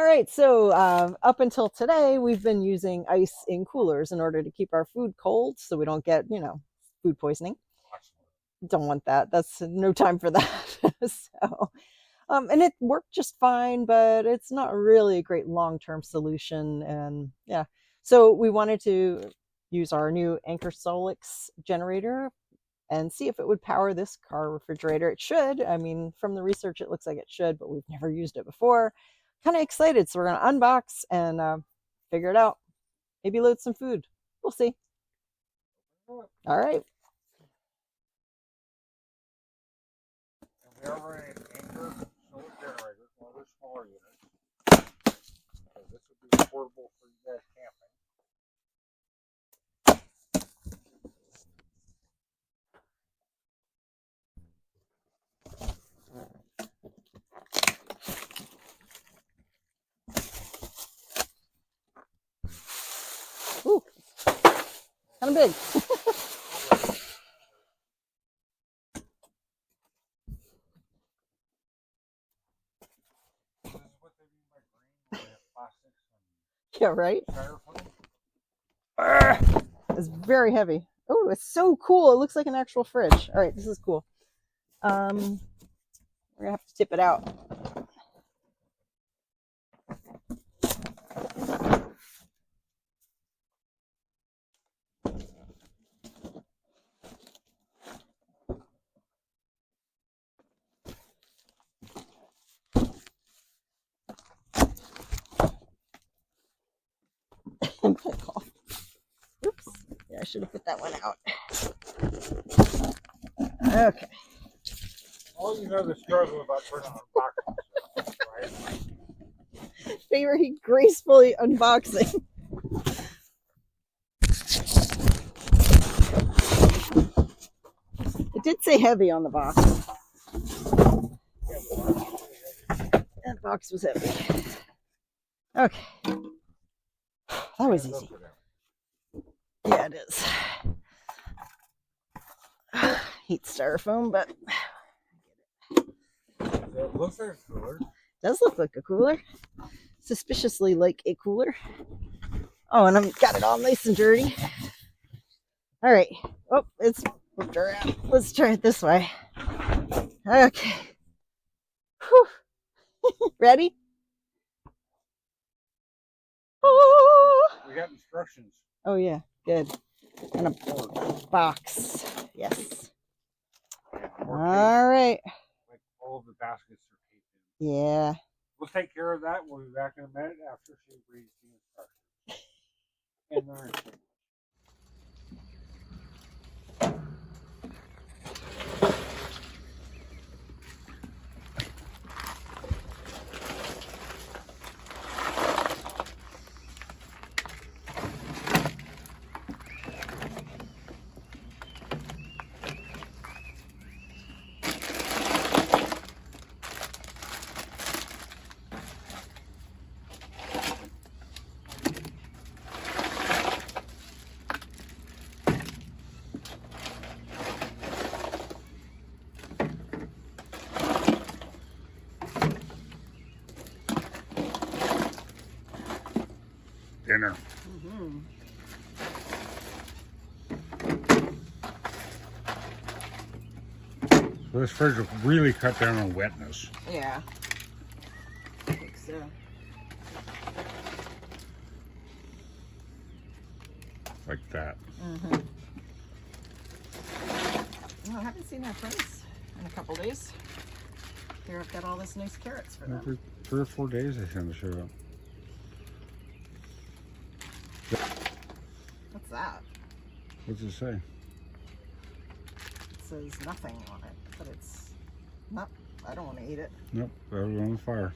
All right, so up until today, we've been using ice in coolers in order to keep our food cold so we don't get, food poisoning. Don't want that. That's no time for that. So, and it worked just fine, but it's not really a great long-term solution. And yeah, so we wanted to use our new Anchor Solix generator and see if it would power this car refrigerator. It should. I mean, from the research, it looks like it should, but we've never used it before. Kind of excited. So we're going to unbox and figure it out. Maybe load some food. We'll see. All right. We are running an Anchor solar generator, one of the smaller units. So this would be portable for you guys camping. Ooh, kind of big. This is what they mean by green, where they have plastics Yeah, right? and styrofoam. It's very heavy. Oh, it's so cool. It looks like an actual fridge. All right, this is cool. We're going to have to tip it out. Oops. Yeah, I should have put that one out. Okay. All you know the struggle about turning on boxes, right? Very gracefully unboxing. It did say heavy on the box. That box was heavy. Okay. That was easy. Yeah, it is. Heat styrofoam, but It looks like a cooler. Does look like a cooler. Suspiciously like a cooler. Oh, and I've got it all nice and dirty. All right. Oh, it's flipped around. Let's try it this way. Okay. Whew. Ready? Oh. We got instructions. Oh, yeah. Good. And a box. Yes. All right. Like all of the baskets are taped in. Yeah. We'll take care of that. We'll be back in a minute after she reads the instructions. And the instructions. Dinner. Mm-hmm. So this fridge will really cut down on wetness. Yeah. I think so. Like that. Mm-hmm. Well, I haven't seen our friends in a couple days. Here I've got all this nice carrots for them. Every 3 or 4 days they tend to show up. What's that? What's it say? It says nothing on it, but it's not. I don't want to eat it. Nope, that was on the fire.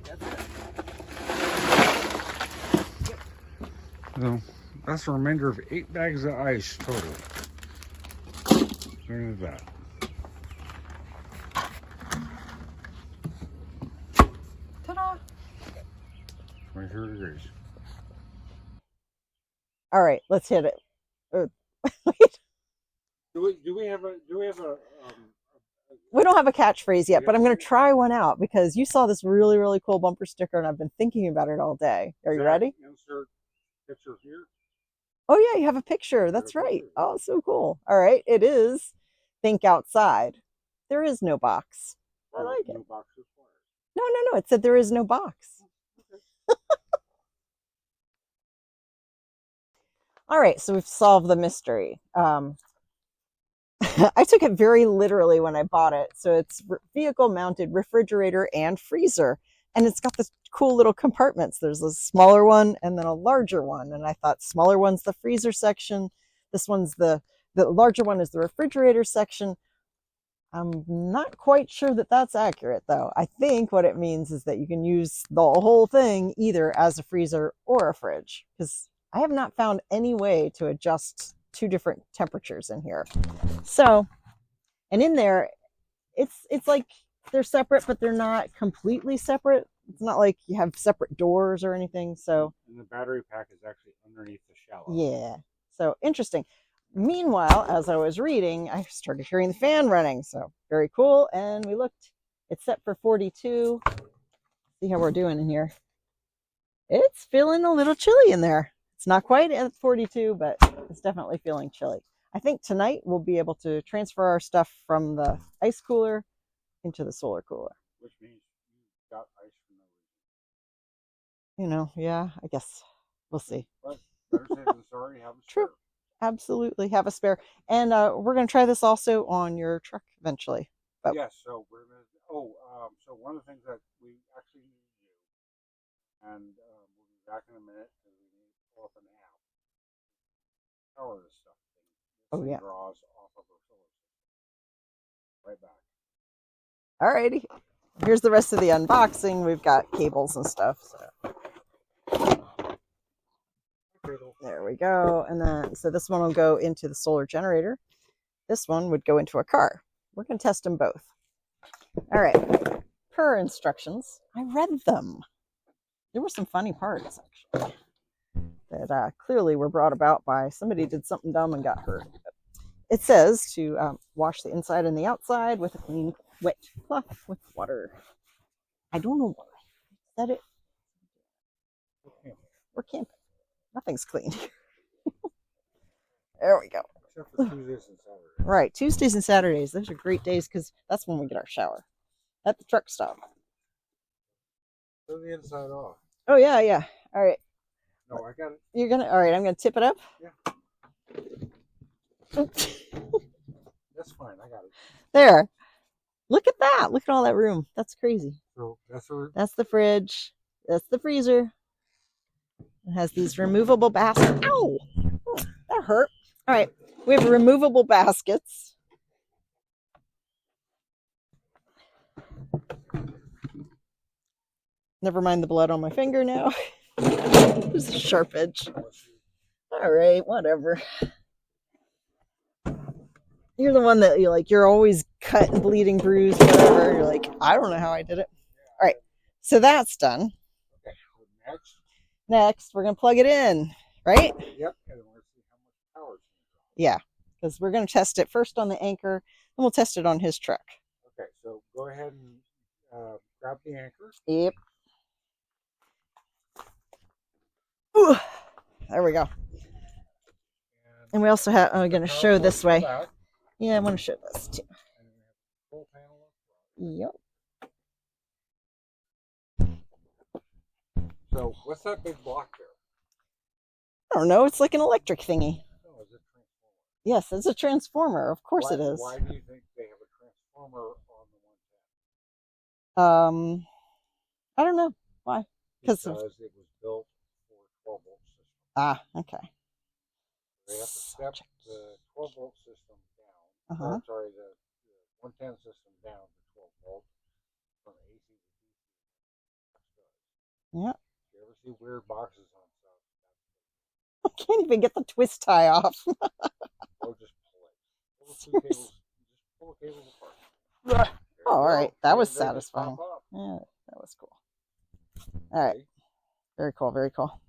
That's it. So that's a remainder of 8 bags of ice total. Look at that. Ta-da! 23 degrees. All right, let's hit it. Wait. Do we have a We don't have a catchphrase yet, but I'm going to try one out because you saw this really, really cool bumper sticker and I've been thinking about it all day. Are you ready? Insert picture here. Oh, yeah, you have a picture. That's right. Oh, so cool. All right. It is Think Outside. There is no box. I like it. No box required. No, no, no. It said there is no box. All right. So we've solved the mystery. I took it very literally when I bought it. So it's vehicle mounted refrigerator and freezer. And it's got this cool little compartments. There's a smaller one and then a larger one. And I thought smaller one's the freezer section. This one's the larger one is the refrigerator section. I'm not quite sure that that's accurate though. I think what it means is that you can use the whole thing either as a freezer or a fridge because I have not found any way to adjust two different temperatures in here. So, and in there, it's like they're separate, but they're not completely separate. It's not like you have separate doors or anything. So, and the battery pack is actually underneath the shallow. Yeah. So interesting. Meanwhile, as I was reading, I started hearing the fan running. So very cool. And we looked. It's set for 42. See how we're doing in here. It's feeling a little chilly in there. It's not quite at 42, but it's definitely feeling chilly. I think tonight we'll be able to transfer our stuff from the ice cooler into the solar cooler. Which means you got ice for no reason. You know, yeah, I guess we'll see. But better safe than sorry, have a spare. True. Absolutely have a spare. And we're going to try this also on your truck eventually. But yes, so we're going to, so one of the things that we actually need to do, and we'll be back in a minute because we need to pull up an app. Power this stuff. Oh, yeah. Draws off of our solar system. Right back. Alrighty. Here's the rest of the unboxing. We've got cables and stuff. So. There we go. And then, so this one will go into the solar generator. This one would go into a car. We're going to test them both. All right. Per instructions, I read them. There were some funny parts, actually, that clearly were brought about by somebody did something dumb and got hurt. It says to wash the inside and the outside with a clean, wet cloth with water. I don't know why. Is that it? We're camping. Nothing's clean. There we go. Except for Tuesdays and Saturdays. Right, Tuesdays and Saturdays. Those are great days because that's when we get our shower at the truck stop. Turn the inside off. Oh yeah, yeah. All right. No, I got it. You're gonna. All right, I'm gonna tip it up. Yeah. That's fine. I got it. There. Look at that. Look at all that room. That's crazy. So that's the fridge. That's the freezer. It has these removable baskets. Ow! Oh, that hurt. All right. We have removable baskets. Never mind the blood on my finger now. There's a sharp edge. All right, whatever. You're the one that you're always cut and bleeding, bruised, whatever. You're like, I don't know how I did it. All right. So that's done. Okay. Next, we're going to plug it in, right? Yep. And we're going to see how much power it's going to draw. Yeah, because we're going to test it first on the Anchor, and we'll test it on his truck. Okay, so go ahead and grab the Anchor. Yep. Ooh, there we go. And we also have, I'm going to show this way. Yeah, I want to show this too. Yep. So, what's that big block there? I don't know. It's like an electric thingy. Oh, is it a transformer? Yes, it's a transformer. Of course it is. Why do you think they have a transformer on the 110? I don't know. Why? Because it was built for a 12-volt system. Ah, okay. They have to step the 12-volt system down. Uh-huh. Sorry, the 110 system down to 12 volt from AC to DC. Yep. You ever see weird boxes on stuff? I can't even get the twist tie off. Or just pull it. Just pull the cables apart. Oh, all right. That was satisfying. Yeah, that was cool. All right. Very cool. Very cool.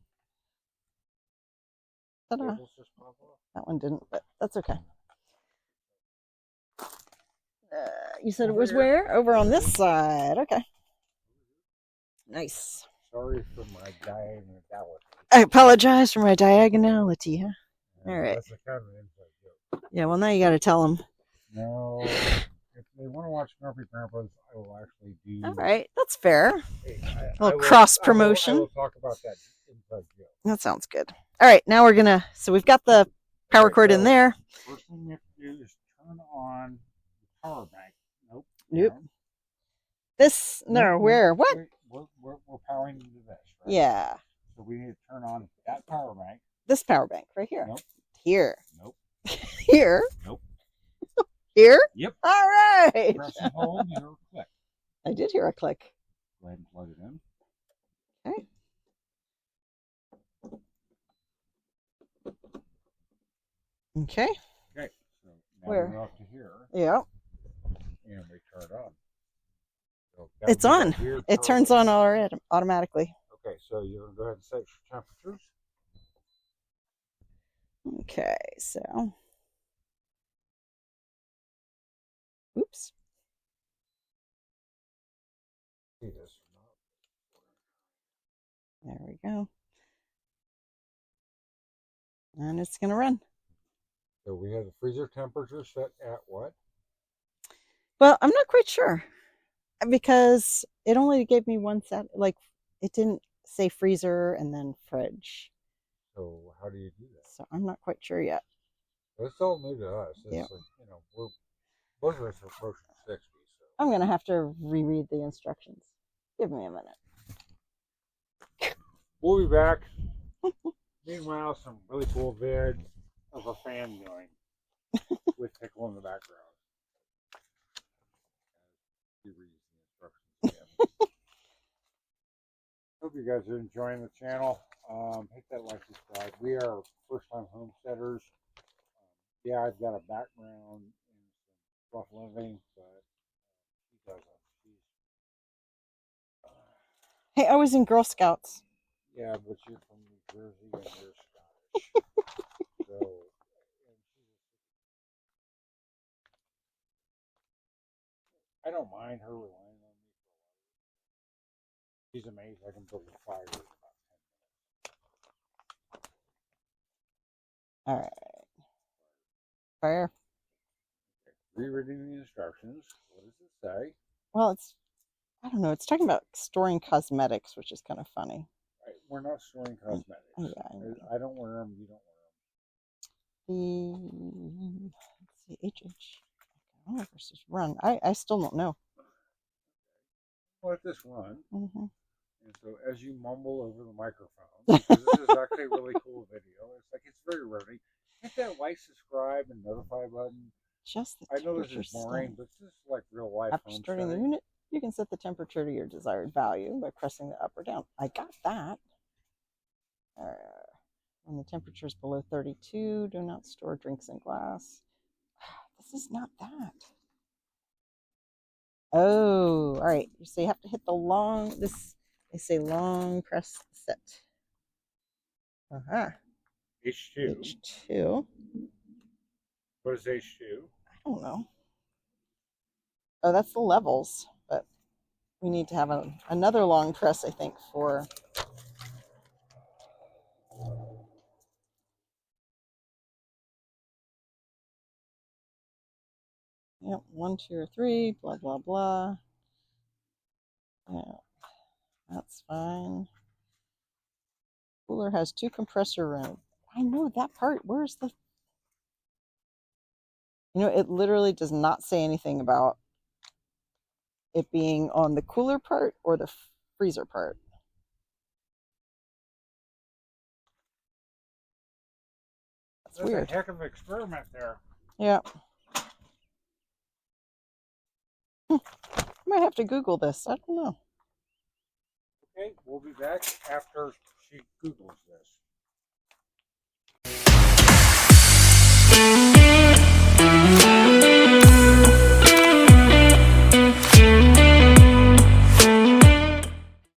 Ta-da. That one didn't, but that's okay. You said it Over was here. where? Over on this side. Okay. Nice. Sorry for my diagonality. I apologize for my diagonality, huh? All right. That's a kind of an inside joke. Yeah, well, now you got to tell them. No, if they want to watch Grumpy Grandpas, I will actually do. All right. That's fair. Hey, A little cross promotion. I will talk about that inside joke. That sounds good. All right. Now we're going to, so we've got the power cord in there. First thing you have to do is turn on the power bank. Nope. Nope. Down. This, no, where? What? We're powering into this, right? Yeah. So we need to turn on that power bank. This power bank right here. Nope. Here. Nope. Here. Nope. Here? Yep. All right. Press and hold, you hear a click. I did hear a click. Go ahead and plug it in. Okay. Okay. So now Where? we're up to here. Yeah. And we turn it on. So It's on. It turns on already automatically. Okay, so you're going to go ahead and set your temperatures. Okay, so. Oops. See this or not? There we go. And it's going to run. So we have the freezer temperature set at what? Well, I'm not quite sure because it only gave me one set. Like, it didn't say freezer and then fridge. So how do you do that? So I'm not quite sure yet. It's all new to us. It's Yeah. like, you know, we're both of us are approaching 60. So I'm going to have to reread the instructions. Give me a minute. we'll be back. Meanwhile, some really cool vids of a fan going with Pickle in the background. He reads the instructions again. Hope you guys are enjoying the channel. Hit that like, subscribe. We are first-time homesteaders. Yeah, I've got a background in some rough living, but she doesn't. She's, Hey, I was in Girl Scouts. yeah, but you're from New Jersey and you're Scottish. So, and I don't mind her relying on me for a lot. She's amazing. I can build a fire in about 10 minutes. All right. Fire. Rereading the instructions. What does it say? Well, I don't know. It's talking about storing cosmetics, which is kind of funny. Right, we're not storing cosmetics. Oh, yeah, I don't wear them. You don't wear them. Let's see, HH. Oh, versus run. I still don't know. Let this run. Mm-hmm. And so as you mumble over the microphone, because this is actually a really cool video. It's like, it's very rowdy. Hit that like, subscribe, and notify button. Just the I know this is temperature boring, state. but this is like real life. After starting the homesteading. unit, you can set the temperature to your desired value by pressing the up or down. I got that. When the temperature is below 32, do not store drinks in glass. This is not that. Oh, all right. So you have to hit the long, they say long press set. Uh-huh. H2. H2. What is H2? I don't know. Oh, that's the levels, but we need to have another long press, I think, for. Yep, 1, 2, or 3, blah, blah, blah. Yeah, that's fine. Cooler has 2 compressor rooms. I know that part. Where's the. It literally does not say anything about it being on the cooler part or the freezer part. That's weird. A heck of an experiment there. Yeah. I might have to Google this. I don't know. Okay, we'll be back after she Googles this.